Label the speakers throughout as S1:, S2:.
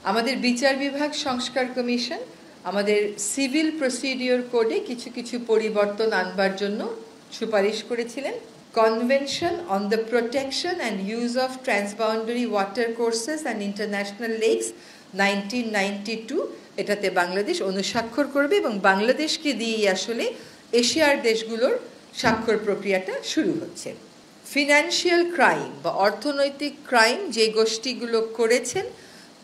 S1: আমাদের বিচার বিভাগ সংস্কার কমিশন আমাদের সিভিল প্রসিডিওর কোডে কিছু কিছু পরিবর্তন আনবার জন্য সুপারিশ করেছিলেন। Convention on the protection and use of transboundary water courses and international lakes 1992, এটাতে বাংলাদেশ অনুস্বাক্ষর করবে এবং বাংলাদেশকে দিয়েই আসলে এশিয়ার দেশগুলোর স্বাক্ষর প্রক্রিয়াটা শুরু হচ্ছে। ফিনান্সিয়াল ক্রাইম বা অর্থনৈতিক ক্রাইম যে গোষ্ঠীগুলো করেছেন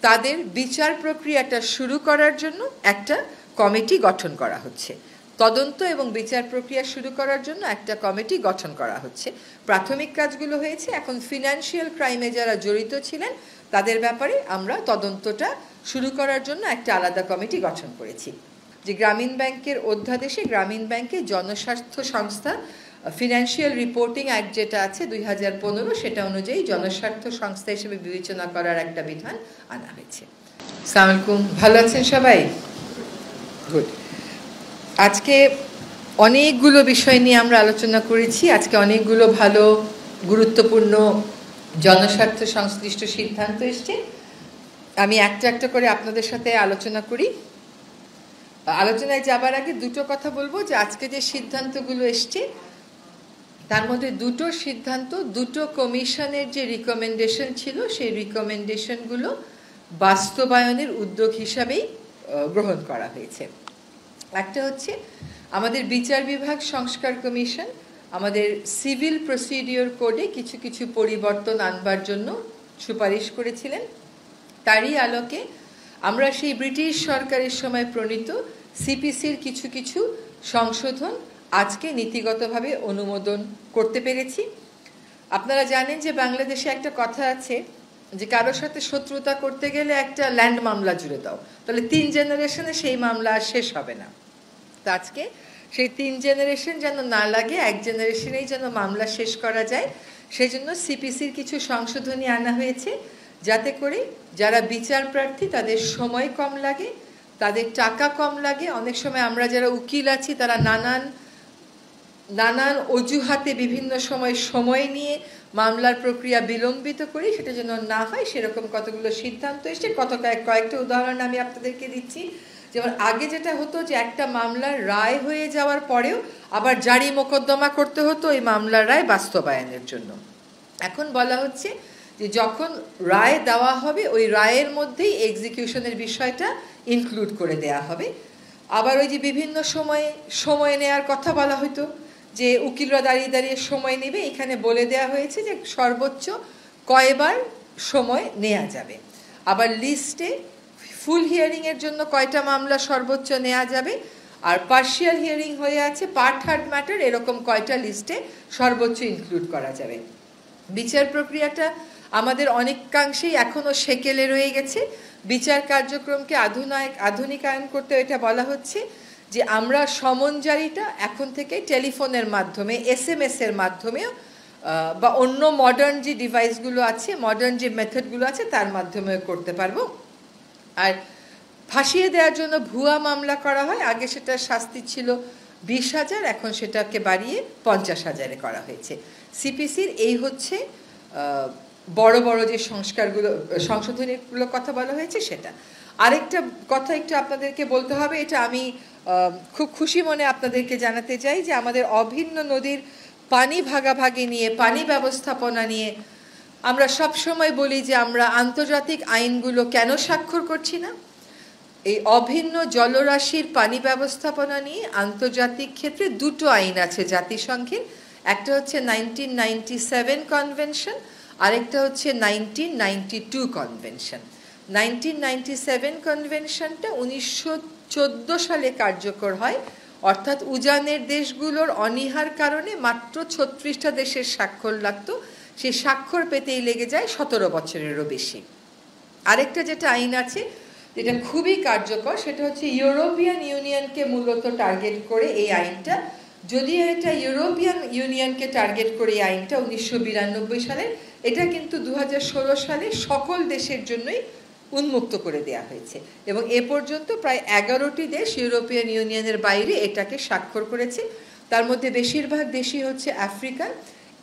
S1: তাদের বিচার প্রক্রিয়াটা শুরু করার জন্য একটা কমিটি গঠন করা হচ্ছে। তদন্ত এবং বিচার প্রক্রিয়া শুরু করার জন্য একটা কমিটি গঠন করা হচ্ছে। প্রাথমিক কাজগুলো হয়েছে, এখন ফিনান্সিয়াল ক্রাইমে যারা জড়িত ছিলেন তাদের ব্যাপারে আমরা তদন্তটা শুরু করার জন্য একটা আলাদা কমিটি গঠন করেছি। যে গ্রামীণ ব্যাংকের অধ্যাদেশে গ্রামীণ ব্যাংকের জনস্বার্থ সংস্থা ফিনান্সিয়াল রিপোর্টিং অ্যাক্ট যেটা আছে 2015, সেটা অনুযায়ী জনস্বার্থ সংস্থা হিসেবে বিবেচনা করার একটা বিধান আনা হয়েছে। আসসালামু আলাইকুম, ভালো আছেন সবাই? গুড। আজকে অনেকগুলো বিষয় নিয়ে আমরা আলোচনা করেছি। আজকে অনেকগুলো ভালো গুরুত্বপূর্ণ জনস্বার্থ সংশ্লিষ্ট সিদ্ধান্ত এসছে। আমি একটা একটা করে আপনাদের সাথে আলোচনা করি। আলোচনায় যাবার আগে দুটো কথা বলবো যে আজকে যে সিদ্ধান্তগুলো এসছে তার মধ্যে দুটো সিদ্ধান্ত দুটো কমিশনের যে রিকমেন্ডেশন ছিল সেই রিকমেন্ডেশনগুলো বাস্তবায়নের উদ্যোগ হিসাবেই গ্রহণ করা হয়েছে। একটা হচ্ছে আমাদের বিচার বিভাগ সংস্কার কমিশন আমাদের সিভিল প্রসিডিওর কোডে কিছু কিছু পরিবর্তন আনবার জন্য সুপারিশ করেছিলেন। তারই আলোকে আমরা সেই ব্রিটিশ সরকারের সময় প্রণীত সিপিসির কিছু কিছু সংশোধন আজকে নীতিগতভাবে অনুমোদন করতে পেরেছি। আপনারা জানেন যে বাংলাদেশে একটা কথা আছে যে কারোর সাথে শত্রুতা করতে গেলে একটা ল্যান্ড মামলা জুড়ে দাও, তাহলে 3 জেনারেশনে সেই মামলা আর শেষ হবে না। তো আজকে সেই 3 জেনারেশন যেন না লাগে, 1 জেনারেশনেই যেন মামলা শেষ করা যায়, সেই জন্য সিপিসির কিছু সংশোধনী আনা হয়েছে, যাতে করে যারা বিচার প্রার্থী তাদের সময় কম লাগে, তাদের টাকা কম লাগে। অনেক সময় আমরা যারা উকিল আছি তারা নানান অজুহাতে বিভিন্ন সময় নিয়ে মামলার প্রক্রিয়া বিলম্বিত করি, সেটা যেন না হয় সেরকম কতগুলো সিদ্ধান্ত এসে কয়েকটা উদাহরণ আমি আপনাদেরকে দিচ্ছি। যেমন আগে যেটা হতো যে একটা মামলার রায় হয়ে যাওয়ার পরেও আবার জারি মোকদ্দমা করতে হতো ওই মামলার রায় বাস্তবায়নের জন্য। এখন বলা হচ্ছে যে যখন রায় দেওয়া হবে ওই রায়ের মধ্যেই এক্সিকিউশনের বিষয়টা ইনক্লুড করে দেয়া হবে। আবার ওই যে বিভিন্ন সময় নেওয়ার কথা বলা হতো যে উকিলরা দাঁড়িয়ে সময় নেবে, এখানে বলে দেয়া হয়েছে যে সর্বোচ্চ কয়বার সময় নেওয়া যাবে। আবার লিস্টে ফুল হিয়ারিংয়ের জন্য কয়টা মামলা সর্বোচ্চ নেওয়া যাবে, আর পার্শিয়াল হিয়ারিং হয়ে আছে পার্ট হার্ড ম্যাটার, এরকম কয়টা লিস্টে সর্বোচ্চ ইনক্লুড করা যাবে। বিচার প্রক্রিয়াটা আমাদের অনেকাংশেই এখনও সেকেলে রয়ে গেছে। বিচার কার্যক্রমকে আধুনিকায়ন করতে এটা বলা হচ্ছে যে আমরা সমন জারিটা এখন থেকে টেলিফোনের মাধ্যমে, SMS এর মাধ্যমেও বা অন্য মডার্ন যে ডিভাইসগুলো আছে, মডার্ন যে মেথডগুলো আছে তার মাধ্যমেও করতে পারবো। আর ফাঁসিয়ে দেওয়ার জন্য ভুয়া মামলা করা হয়, আগে সেটা শাস্তি ছিল 20,000, এখন সেটাকে বাড়িয়ে 50,000-এ করা হয়েছে। সিপিসির এই হচ্ছে বড় বড় যে সংশোধনীগুলোর কথা বলা হয়েছে সেটা। আরেকটা কথা একটু আপনাদেরকে বলতে হবে, এটা আমি খুব খুশি মনে আপনাদেরকে জানাতে চাই যে আমাদের অভিন্ন নদীর পানি ভাগাভাগি নিয়ে, পানি ব্যবস্থাপনা নিয়ে আমরা সবসময় বলি যে আমরা আন্তর্জাতিক আইনগুলো কেন স্বাক্ষর করছি না। এই অভিন্ন জলরাশির পানি ব্যবস্থাপনা নিয়ে আন্তর্জাতিক ক্ষেত্রে দুটো আইন আছে জাতিসংঘের, একটা হচ্ছে 1997 কনভেনশন, আরেকটা হচ্ছে 1992 কনভেনশন। 1997 কনভেনশনটা 1914 সালে কার্যকর হয়, অর্থাৎ উজানের দেশগুলোর অনীহার কারণে মাত্র 36টা দেশের স্বাক্ষর লাগতো, সেই স্বাক্ষর পেতেই লেগে যায় 17 বছরেরও বেশি। আরেকটা যেটা আইন আছে যেটা খুবই কার্যকর, সেটা হচ্ছে ইউরোপিয়ান ইউনিয়নকে মূলত টার্গেট করে এই আইনটা। যদিও এটা ইউরোপিয়ান ইউনিয়নকে টার্গেট করে এই আইনটা 1992 সালে, এটা কিন্তু 2016 সালে সকল দেশের জন্যই উন্মুক্ত করে দেয়া হয়েছে এবং এ পর্যন্ত প্রায় 11টি দেশ ইউরোপিয়ান ইউনিয়নের বাইরে এটাকে স্বাক্ষর করেছে। তার মধ্যে বেশিরভাগ দেশই হচ্ছে আফ্রিকান।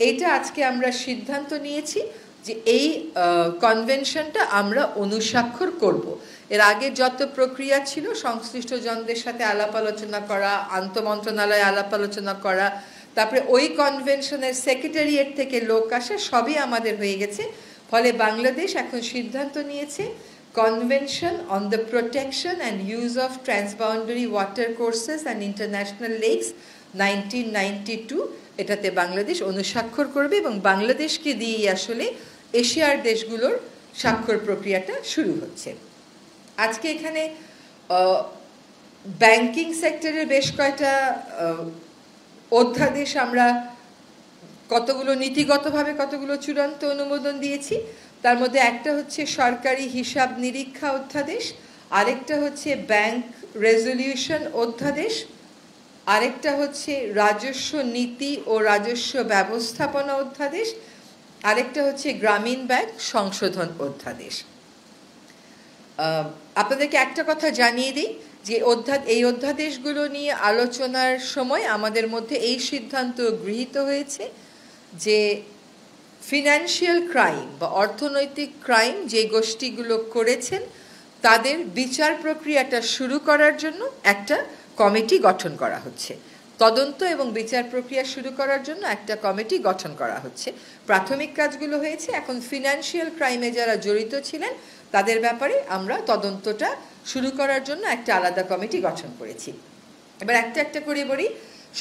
S1: এইটা আজকে আমরা সিদ্ধান্ত নিয়েছি যে এই কনভেনশনটা আমরা অনুস্বাক্ষর করব। এর আগে যত প্রক্রিয়া ছিল সংশ্লিষ্ট জনদের সাথে আলাপ আলোচনা করা, আন্তঃমন্ত্রণালয়ে আলাপ আলোচনা করা, তারপরে ওই কনভেনশনের সেক্রেটারিয়েট থেকে লোক আসা, সবই আমাদের হয়ে গেছে। ফলে বাংলাদেশ এখন সিদ্ধান্ত নিয়েছে convention on the protection and use of transboundary water courses and international lakes 1992, এটাতে বাংলাদেশ অনুস্বাক্ষর করবে এবং বাংলাদেশকে দিয়েই আসলে এশিয়ার দেশগুলোর স্বাক্ষর প্রক্রিয়াটা শুরু হচ্ছে। আজকে এখানে ব্যাংকিং সেক্টরের বেশ কয়টা অধ্যাদেশ আমরা কতগুলো নীতিগতভাবে কতগুলো চূড়ান্ত অনুমোদন দিয়েছি। তার মধ্যে একটা হচ্ছে সরকারি হিসাব নিরীক্ষা অধ্যাদেশ, আরেকটা হচ্ছে ব্যাংক রেজলিউশন অধ্যাদেশ, আরেকটা হচ্ছে রাজস্ব নীতি ও রাজস্ব ব্যবস্থাপনা অধ্যাদেশ, আরেকটা হচ্ছে গ্রামীণ ব্যাংক সংশোধন অধ্যাদেশ। আপনাদেরকে একটা কথা জানিয়ে দিই যে এই অধ্যাদেশগুলো নিয়ে আলোচনার সময় আমাদের মধ্যে এই সিদ্ধান্ত গৃহীত হয়েছে যে ফিনান্সিয়াল ক্রাইম বা অর্থনৈতিক ক্রাইম যে গোষ্ঠীগুলো করেছেন তাদের বিচার প্রক্রিয়াটা শুরু করার জন্য একটা কমিটি গঠন করা হচ্ছে। তদন্ত এবং বিচার প্রক্রিয়া শুরু করার জন্য একটা কমিটি গঠন করা হচ্ছে। প্রাথমিক কাজগুলো হয়েছে, এখন ফিনান্সিয়াল ক্রাইমে যারা জড়িত ছিলেন তাদের ব্যাপারে আমরা তদন্তটা শুরু করার জন্য একটা আলাদা কমিটি গঠন করেছি। এবার একটা একটা করে বলি।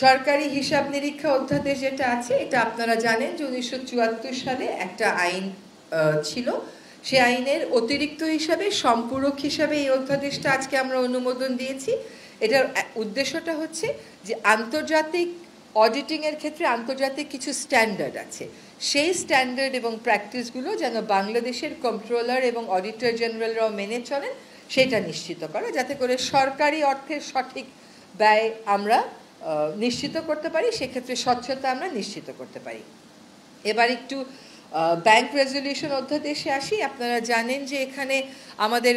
S1: সরকারি হিসাব নিরীক্ষা অধ্যাদেশ যেটা আছে, এটা আপনারা জানেন যে 1974 সালে একটা আইন ছিল। সে আইনের অতিরিক্ত হিসাবে, সম্পূরক হিসাবে এই অধ্যাদেশটা আজকে আমরা অনুমোদন দিয়েছি। এটার উদ্দেশ্যটা হচ্ছে যে আন্তর্জাতিক অডিটিংয়ের ক্ষেত্রে আন্তর্জাতিক কিছু স্ট্যান্ডার্ড আছে, সেই স্ট্যান্ডার্ড এবং প্র্যাকটিসগুলো যেন বাংলাদেশের কন্ট্রোলার এবং অডিটর জেনারেলরাও মেনে চলেন, সেটা নিশ্চিত করা, যাতে করে সরকারি অর্থের সঠিক ব্যয় আমরা নিশ্চিত করতে পারি, সেক্ষেত্রে স্বচ্ছতা আমরা নিশ্চিত করতে পারি। এবার একটু ব্যাংক রেজলিউশন অধ্যাদেশে আসি। আপনারা জানেন যে এখানে আমাদের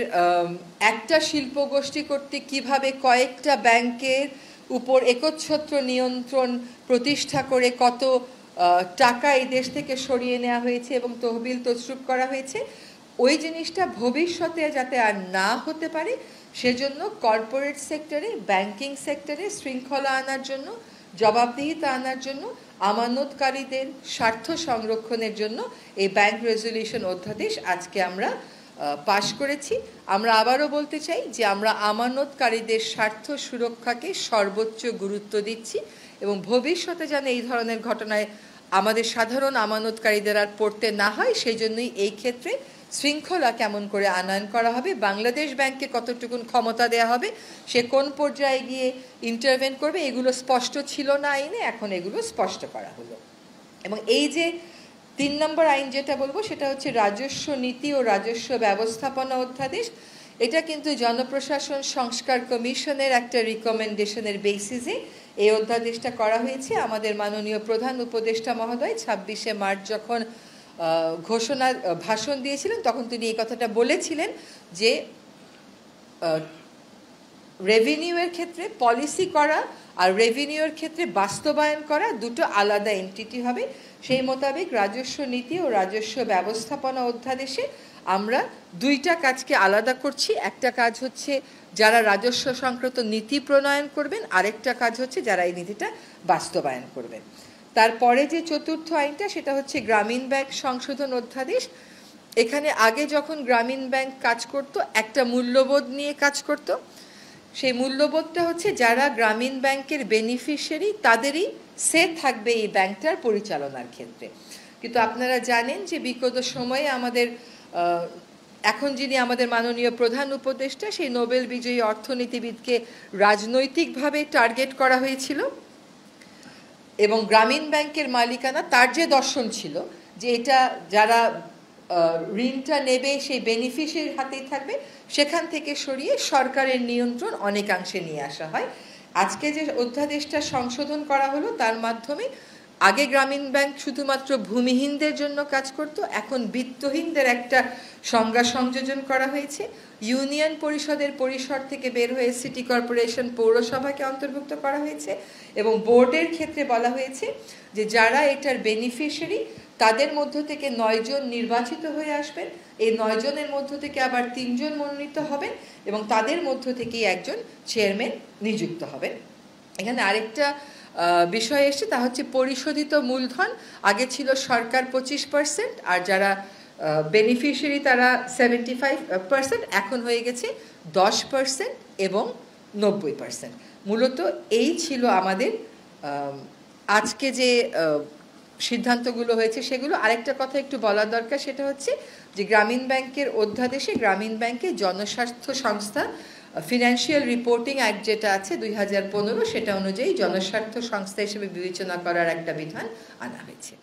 S1: একটা শিল্প গোষ্ঠী কর্তৃক কীভাবে কয়েকটা ব্যাংকের উপর একচ্ছত্র নিয়ন্ত্রণ প্রতিষ্ঠা করে কত টাকা এই দেশ থেকে সরিয়ে নেওয়া হয়েছে এবং তহবিল তছরুপ করা হয়েছে, ওই জিনিসটা ভবিষ্যতে যাতে আর না হতে পারে সেজন্য কর্পোরেট সেক্টরে, ব্যাংকিং সেক্টরে শৃঙ্খলা আনার জন্য, জবাবদিহিতা আনার জন্য, আমানতকারীদের স্বার্থ সংরক্ষণের জন্য এই ব্যাংক রেজলিউশন অধ্যাদেশ আজকে আমরা পাশ করেছি। আমরা আবারও বলতে চাই যে আমরা আমানতকারীদের স্বার্থ সুরক্ষাকে সর্বোচ্চ গুরুত্ব দিচ্ছি এবং ভবিষ্যতে যেন এই ধরনের ঘটনায় আমাদের সাধারণ আমানতকারীদের আর পড়তে না হয়, সেই জন্যই এই ক্ষেত্রে শৃঙ্খলা কেমন করে আনয়ন করা হবে, বাংলাদেশ ব্যাংককে কতটুকুন ক্ষমতা দেওয়া হবে, সে কোন পর্যায়ে গিয়ে ইন্টারভেন করবে, এগুলো স্পষ্ট ছিল না আইনে, এখন এগুলো স্পষ্ট করা হলো। এবং এই যে 3 নম্বর আইন যেটা বলবো সেটা হচ্ছে রাজস্ব নীতি ও রাজস্ব ব্যবস্থাপনা অধ্যাদেশ। এটা কিন্তু জনপ্রশাসন সংস্কার কমিশনের একটা রিকমেন্ডেশনের বেসিসে এই অধ্যাদেশটা করা হয়েছে। আমাদের মাননীয় প্রধান উপদেষ্টা মহোদয় 26শে মার্চ যখন ভাষণ দিয়েছিলেন তখন তিনি এই কথাটা বলেছিলেন যে রেভিনিউয়ের ক্ষেত্রে পলিসি করা আর রেভিনিউয়ের ক্ষেত্রে বাস্তবায়ন করা দুটো আলাদা এন্টিটি হবে। সেই মোতাবেক রাজস্ব নীতি ও রাজস্ব ব্যবস্থাপনা অধ্যাদেশে আমরা দুইটা কাজকে আলাদা করছি। একটা কাজ হচ্ছে যারা রাজস্ব সংক্রান্ত নীতি প্রণয়ন করবেন, আরেকটা কাজ হচ্ছে যারা এই নীতিটা বাস্তবায়ন করবেন। তারপরে যে চতুর্থ আইনটা সেটা হচ্ছে গ্রামীণ ব্যাংক সংশোধন অধ্যাদেশ। এখানে আগে যখন গ্রামীণ ব্যাংক কাজ করত একটা মূল্যবোধ নিয়ে কাজ করত, সেই মূল্যবোধটা হচ্ছে যারা গ্রামীণ ব্যাংকের বেনিফিশিয়ারি তাদেরই সে থাকবে এই ব্যাংকটার পরিচালনার ক্ষেত্রে। কিন্তু আপনারা জানেন যে বিগত সময়ে আমাদের এখন যিনি আমাদের মাননীয় প্রধান উপদেষ্টা, সেই নোবেল বিজয়ী অর্থনীতিবিদকে রাজনৈতিকভাবে টার্গেট করা হয়েছিল এবং গ্রামীণ ব্যাংকের মালিকানা, তার যে দর্শন ছিল যে এটা যারা ঋণটা নেবে সেই বেনিফিশিয়ারির হাতেই থাকবে, সেখান থেকে সরিয়ে সরকারের নিয়ন্ত্রণ অনেকাংশে নিয়ে আসা হয়। আজকে যে অধ্যাদেশটা সংশোধন করা হলো তার মাধ্যমে আগে গ্রামীণ ব্যাংক শুধুমাত্র ভূমিহীনদের জন্য কাজ করত, এখন বিত্তহীনদের একটা সংজ্ঞা সংযোজন করা হয়েছে। ইউনিয়ন পরিষদের পরিসর থেকে বের হয়ে সিটি কর্পোরেশন, পৌরসভাকে অন্তর্ভুক্ত করা হয়েছে এবং বোর্ডের ক্ষেত্রে বলা হয়েছে যে যারা এটার বেনিফিশিয়ারি তাদের মধ্য থেকে 9 জন নির্বাচিত হয়ে আসবেন। এই 9 জনের মধ্য থেকে আবার 3 জন মনোনীত হবেন এবং তাদের মধ্য থেকেই একজন চেয়ারম্যান নিযুক্ত হবেন। এখানে আরেকটা বিষয় এসছে, তা হচ্ছে পরিশোধিত মূলধন। আগে ছিল সরকার 25% আর যারা বেনিফিশিয়ারি তারা 75%, এখন হয়ে গেছে 10% এবং 90%। মূলত এই ছিল আমাদের আজকে যে সিদ্ধান্তগুলো হয়েছে সেগুলো। আরেকটা কথা একটু বলা দরকার, সেটা হচ্ছে যে গ্রামীণ ব্যাংকের অধ্যাদেশে গ্রামীণ ব্যাংকের জনস্বার্থ সংস্থা ফিনান্সিয়াল রিপোর্টিং অ্যাক্ট যেটা আছে 2015, সেটা অনুযায়ী জনস্বার্থ সংস্থা হিসেবে বিবেচনা করার একটা বিধান আনা হয়েছে।